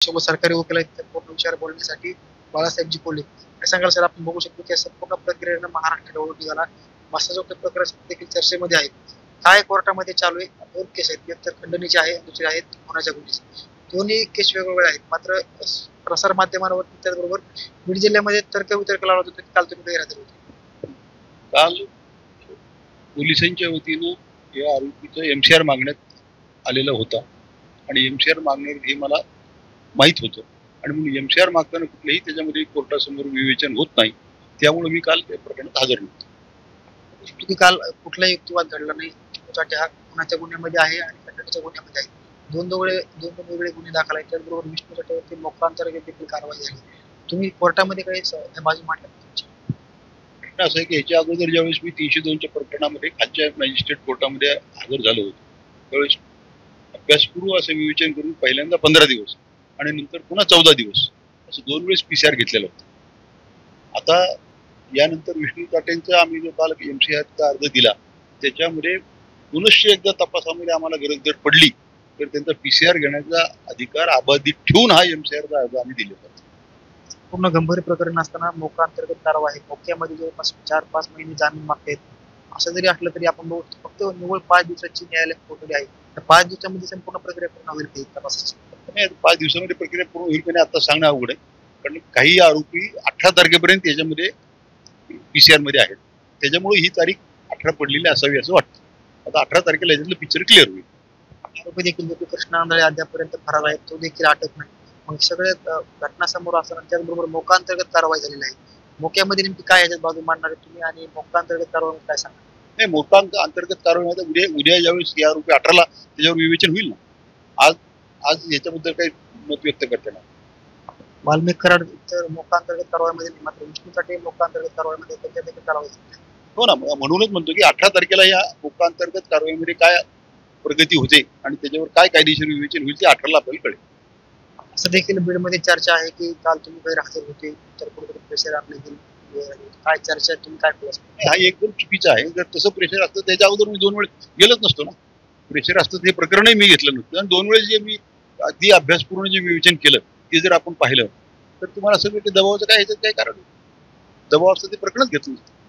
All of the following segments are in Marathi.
सोबत सरकारी वकील आहेत त्या पूर्ण विचार बोलण्यासाठी बाळासाहेबजी कोल्हे. काय सांगाल सर, आपण बघू शकतो की संपूर्ण प्रक्रियेनं महाराष्ट्र निवडणूक निघाला. मस्साजोगच्या प्रकरण देखील चर्चेमध्ये आहेत. काय कोर्टामध्ये चालू आहे? दोन केस आहेत, एक तर खंडणीची आहे, दुसरी आहेत खुनाच्या गुन्ह्याची. दोन्ही केस वेगवेगळे आहेत. मात्र प्रसार माध्यमांवरती त्याचबरोबर बीड जिल्ह्यामध्ये तर्कवितर्क लावला होता. काल तुम्ही गैरहजर होते. काल पोलिसांच्या वतीनं या आरोपीचं एमसीआर मागण्यात आलेला होता आणि एमसीआर मागणार हे मला माहीत होतं आणि म्हणून एमसीआर मागताना कुठलेही त्याच्यामध्ये कोर्टासमोर विवेचन होत नाही. त्यामुळे मी काल त्या प्रकरणात हजर नव्हतो. तुम्ही काल कुठलाही युक्तिवाद घडला नाही. हा खुनाच्या गुन्ह्यामध्ये आहे आणि खंडणीच्या गुन्ह्यामध्ये आहे. दोन वेगळे गुन्हे दाखल आहेत. त्याचबरोबर विष्णू चटर्जीवरती मोक्कांतर्गत देखील कारवाई झाली. तुम्ही कोर्टामध्ये काही बाजू मांडल्या तुमची? असं आहे की याच्या अगोदर ज्यावेळेस मी 302च्या प्रकरणामध्ये खालच्या मॅजिस्ट्रेट कोर्टामध्ये हजर झालो होतो त्यावेळेस अभ्यासपूर्व असं विवेचन करून पहिल्यांदा 15 दिवस आणि नंतर पुन्हा 14 दिवस असं 2 वेळेस पीसीआर घेतलेला होता. आता यानंतर विष्णू ताटेंचा आम्ही जो काल एमसीआरचा अर्ज दिला त्याच्यामध्ये पुनश्च एकदा तपासामध्ये आम्हाला गरज जर पडली तर त्यांचा पीसीआर घेण्याचा अधिकार अबाधित ठेवून हा एमसीआरचा अर्ज आम्ही दिलेला होता. पूर्ण गंभीर प्रकरण असताना मोका अंतर्गत कारवाई, मोक्यामध्ये जवळपास 4-5 महिने जामीन मागतायत. असं जरी असलं तरी आपण बघू फक्त निव्वळ 5 दिवसाची न्यायालय कोठडी आहे. त्या 5 दिवसामध्ये संपूर्ण प्रक्रिया पूर्ण होईल काही तपासाची? 5 दिवसामध्ये प्रक्रिया पूर्ण होईल की नाही आता सांगणं अवघड आहे. कारण काही आरोपी 18 तारखेपर्यंत याच्यामध्ये पीसीआर मध्ये आहेत. त्याच्यामुळे ही तारीख 18 पडलेली असावी असं वाटतं. आता 18 तारखेला याच्यातलं पिक्चर क्लिअर होईल. आरोपी देखील कृष्णा आंधळे अद्यापर्यंत फरार आहेत, तो देखील अटक नाही. मग सगळे घटना समोर असताना त्याचबरोबर मोका अंतर्गत कारवाई झालेली आहे. मोक्यामध्ये नेमकी काय याच्यात बाजू मांडणार आहे तुम्ही आणि मोका अंतर्गत कारवाई काय सांगणार? नाही, मोका अंतर्गत कारवाई उद्या ज्यावेळेस या आरोपी 18ला त्याच्यावर विवेचन होईल ना. आज याच्याबद्दल काही मत व्यक्त करते ना. वाल्मिक कराड तर मोका अंतर्गत कारवाईमध्ये नाही, मात्र विष्णू चाटे मोका अंतर्गत कारवाईमध्ये त्यांच्या देखील कारवाई झाली. हो ना, म्हणूनच म्हणतो की 18 तारखेला या मोका अंतर्गत कारवाईमध्ये काय प्रगती होते आणि त्याच्यावर काय कायदेशीर विवेचन होईल ते 18ला आपल्याला कळेल. असं देखील बीडमध्ये चर्चा आहे की काल तुम्ही गैरहजर होते तर कुठेतरी प्रेशर आपले काय चर्चा तुम्ही काय केलं? हा एकदम चुकीचा आहे. जर तसं प्रेशर असतं त्याच्या अगोदर मी 2 वेळेस गेलोच नसतो ना. प्रेशर असतं ते प्रकरणही मी घेतलं नसतं आणि 2 वेळेस जे मी अगदी अभ्यासपूर्ण जे विवेचन केलं ते जर आपण पाहिलं तर तुम्हाला असं की दबावाचं काय ह्याच्यात काय कारण दबाव असतं ते प्रकरणच घेतलं नसतं.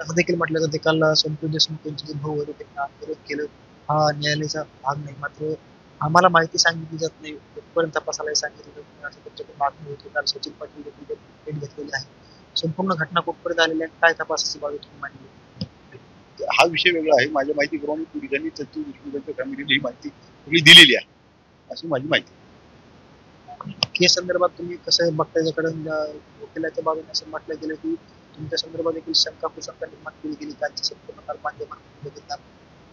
असं देखील म्हटलं जाते काल संतोष देशमुख यांचे जे भाऊ होते त्यांनी आंदोलन केलं. हा न्यायालयाचा भाग नाही, मात्र आम्हाला माहिती सांगितली जात नाही, कुठपर्यंत तपासायला सांगितलं असं त्यांच्याकडून मागणी होती. काल सचिन पाटील देखील भेट घेतलेली आहे. संपूर्ण घटना कुठपर्यंत आलेली आहे, काय तपासाची बाजू तुम्ही मांडली? हा विषय वेगळा आहे. माझ्या माहितीप्रमाणे पोलिसांनी सचिन देशमुखांच्या फॅमिलीला ही माहिती सगळी दिलेली आहे अशी माझी माहिती. केस संदर्भात तुम्ही कसं बघता? याच्याकडे वकिलाच्या बाजूने असं म्हटलं गेलं की तुमच्या संदर्भात देखील शंका कुशंका निर्माण केली गेली कालची संपूर्ण काल माध्यमात बघितला.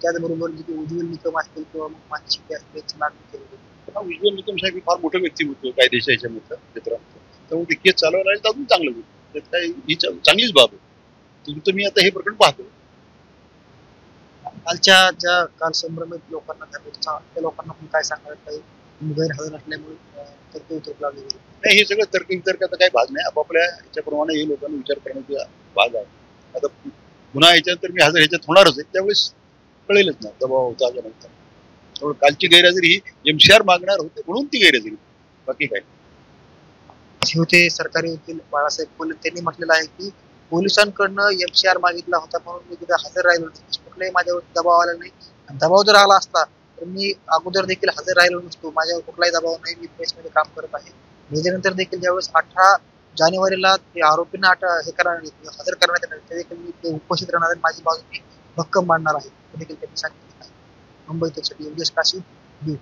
त्याचबरोबर जे उज्ज्वल निकम असतील किंवा मग मानसिक असतील याची मागणी केली गेली. उज्ज्वल निकम साहेब फार मोठं व्यक्तिमत्व कायदेशीर याच्यामध्ये क्षेत्रामध्ये, त्यामुळे ते केस चालवायला राहील अजून चांगलं होईल. त्यात काही ही चांगलीच बाब आहे. तुमचं मी आता हे प्रकरण पाहतो. कालच्या ज्या काल संभ्रमित लोकांना त्या लोकांना पण काय सांगणार काही गैरहजर असल्यामुळे तर्क लावले गेले? नाही, हे सगळं तर्काचा काही भाग नाही. आपापल्या याच्याप्रमाणे हे लोकांना विचार करण्याचा भाग आहे. आता पुन्हा याच्यानंतर मी हजर ह्याच्यात होणारच आहे त्यावेळेस कळेलच ना दबाव होता का नव्हता. त्यामुळे कालची गैरहजेरी ही एमसीआर मागणार होते म्हणून ती गैरहजेरी, बाकी काय. होते सरकारी वकील बाळासाहेब कोल्हे त्यांनी म्हटलेलं आहे की पोलिसांकडनं एमसीआर मागितला होता म्हणून मी तिथे हजर राहिलो नाही. कुठलाही माझ्यावर दबाव आला नाही. दबाव जर आला असता तर मी अगोदर देखील हजर राहिलो नसतो. माझ्यावर कुठलाही दबाव नाही. मी प्रेसमध्ये काम करत आहे. त्याच्यानंतर देखील ज्यावेळेस 18 जानेवारीला ते आरोपींना हजर करण्यात येणार ते देखील मी ते उपस्थित राहणार आहे. माझी बाजू मी भक्कम मांडणार आहे देखील त्यांनी सांगितलं आहे. मुंबई तक योगेश काशी, बीड.